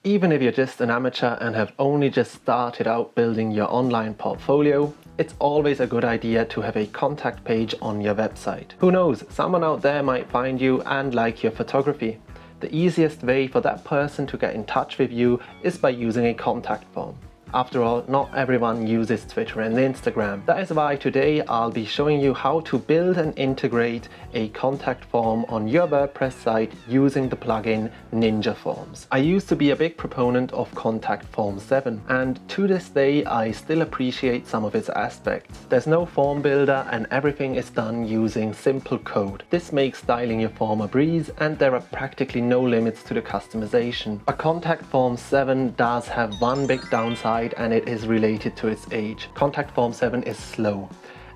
Even if you're just an amateur and have only just started out building your online portfolio, it's always a good idea to have a contact page on your website. Who knows, someone out there might find you and like your photography. The easiest way for that person to get in touch with you is by using a contact form. After all, not everyone uses Twitter and Instagram. That is why today I'll be showing you how to build and integrate a contact form on your WordPress site using the plugin Ninja Forms. I used to be a big proponent of Contact Form 7, and to this day I still appreciate some of its aspects. There's no form builder and everything is done using simple code. This makes styling your form a breeze, and there are practically no limits to the customization. A Contact Form 7 does have one big downside, and it is related to its age. Contact Form 7 is slow.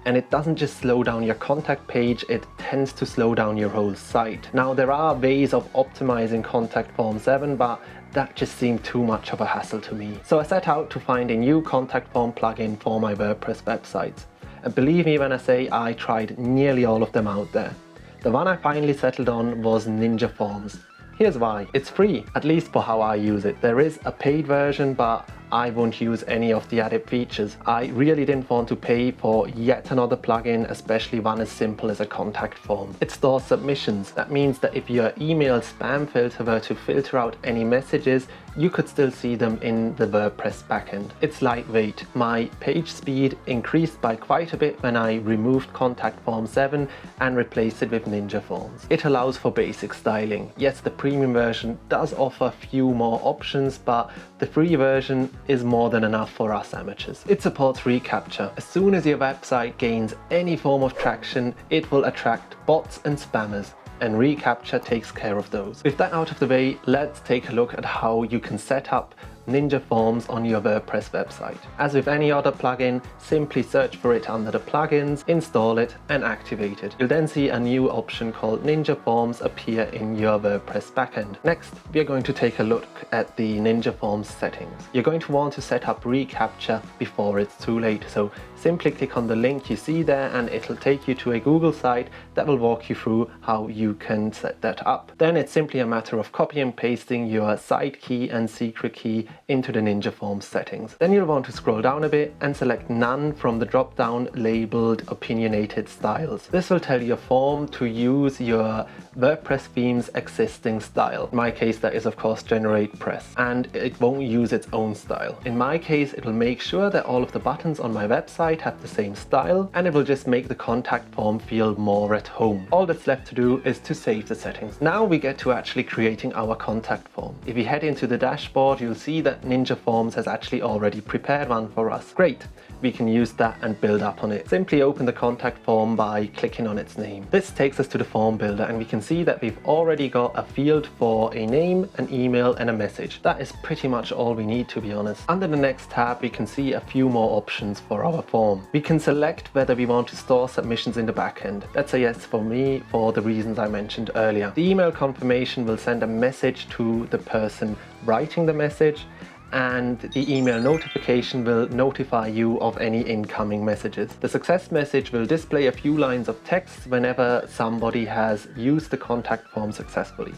And it doesn't just slow down your contact page, it tends to slow down your whole site. Now, there are ways of optimizing Contact Form 7, but that just seemed too much of a hassle to me. So I set out to find a new contact form plugin for my WordPress websites. And believe me when I say I tried nearly all of them out there. The one I finally settled on was Ninja Forms. Here's why. It's free, at least for how I use it. There is a paid version, but I won't use any of the added features. I really didn't want to pay for yet another plugin, especially one as simple as a contact form. It stores submissions. That means that if your email spam filter were to filter out any messages, you could still see them in the WordPress backend. It's lightweight. My page speed increased by quite a bit when I removed Contact Form 7 and replaced it with Ninja Forms. It allows for basic styling. Yes, the premium version does offer a few more options, but the free version is more than enough for us amateurs. It supports reCAPTCHA. As soon as your website gains any form of traction, it will attract bots and spammers, and reCAPTCHA takes care of those. With that out of the way, let's take a look at how you can set up Ninja Forms on your WordPress website. As with any other plugin, simply search for it under the plugins, install it and activate it. You'll then see a new option called Ninja Forms appear in your WordPress backend. Next, we are going to take a look at the Ninja Forms settings. You're going to want to set up reCAPTCHA before it's too late, so simply click on the link you see there and it'll take you to a Google site that will walk you through how you can set that up. Then it's simply a matter of copy and pasting your site key and secret key into the Ninja Forms settings. Then you'll want to scroll down a bit and select None from the drop down labeled Opinionated Styles. This will tell your form to use your WordPress theme's existing style. In my case, that is of course Generate Press, and it won't use its own style. In my case, it will make sure that all of the buttons on my website have the same style, and it will just make the contact form feel more at home. All that's left to do is to save the settings. Now we get to actually creating our contact form. If we head into the dashboard, you'll see that Ninja Forms has actually already prepared one for us. Great, we can use that and build up on it. Simply open the contact form by clicking on its name. This takes us to the form builder, and we can see that we've already got a field for a name, an email and a message. That is pretty much all we need, to be honest. Under the next tab, we can see a few more options for our form. We can select whether we want to store submissions in the backend. That's a yes for me for the reasons I mentioned earlier. The email confirmation will send a message to the person writing the message, and the email notification will notify you of any incoming messages. The success message will display a few lines of text whenever somebody has used the contact form successfully.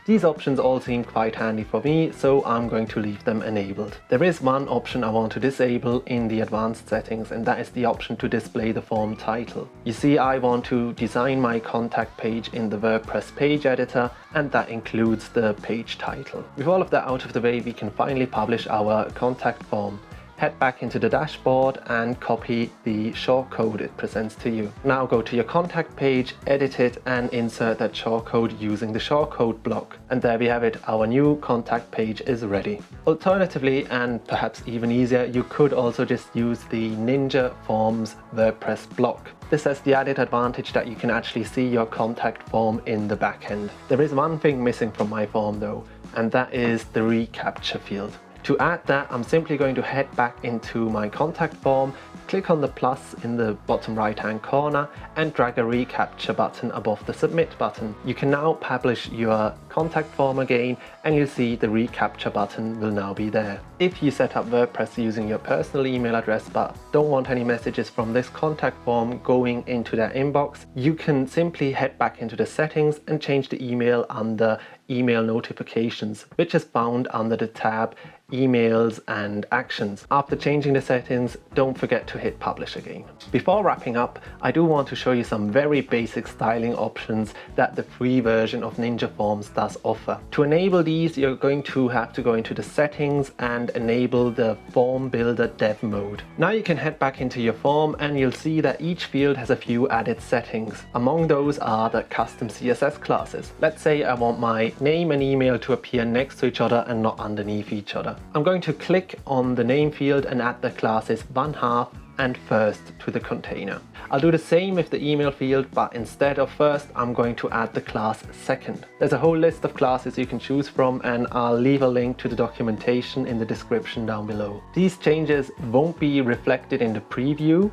These options all seem quite handy for me, so I'm going to leave them enabled. There is one option I want to disable in the advanced settings, and that is the option to display the form title. You see, I want to design my contact page in the WordPress page editor, and that includes the page title. With all of that out of the way, we can finally publish our contact form. Head back into the dashboard and copy the shortcode it presents to you. Now go to your contact page, edit it and insert that shortcode using the shortcode block. And there we have it, our new contact page is ready. Alternatively, and perhaps even easier, you could also just use the Ninja Forms WordPress block. This has the added advantage that you can actually see your contact form in the backend. There is one thing missing from my form though, and that is the reCAPTCHA field. To add that, I'm simply going to head back into my contact form, click on the plus in the bottom right hand corner and drag a reCAPTCHA button above the submit button. You can now publish your contact form again and you'll see the reCAPTCHA button will now be there. If you set up WordPress using your personal email address but don't want any messages from this contact form going into their inbox, you can simply head back into the settings and change the email under email notifications, which is found under the tab Emails and Actions. After changing the settings, don't forget to hit Publish again. Before wrapping up, I do want to show you some very basic styling options that the free version of Ninja Forms does offer. To enable these, you're going to have to go into the settings and enable the Form Builder Dev mode. Now you can head back into your form and you'll see that each field has a few added settings. Among those are the custom CSS classes. Let's say I want my name and email to appear next to each other and not underneath each other. I'm going to click on the name field and add the classes 1/2 and first to the container. I'll do the same with the email field, but instead of first, I'm going to add the class second. There's a whole list of classes you can choose from, and I'll leave a link to the documentation in the description down below. These changes won't be reflected in the preview,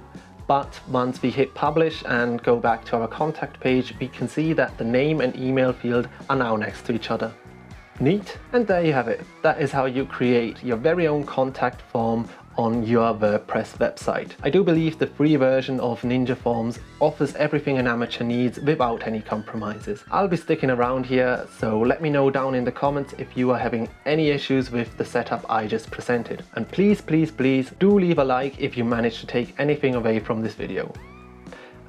but once we hit publish and go back to our contact page, we can see that the name and email field are now next to each other. Neat. And there you have it. That is how you create your very own contact form on your WordPress website. I do believe the free version of Ninja Forms offers everything an amateur needs without any compromises. I'll be sticking around here, so let me know down in the comments if you are having any issues with the setup I just presented. And please, please, please do leave a like if you managed to take anything away from this video.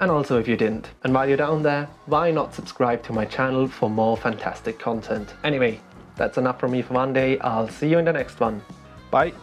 And also if you didn't. And while you're down there, why not subscribe to my channel for more fantastic content? Anyway, that's enough from me for one day. I'll see you in the next one. Bye.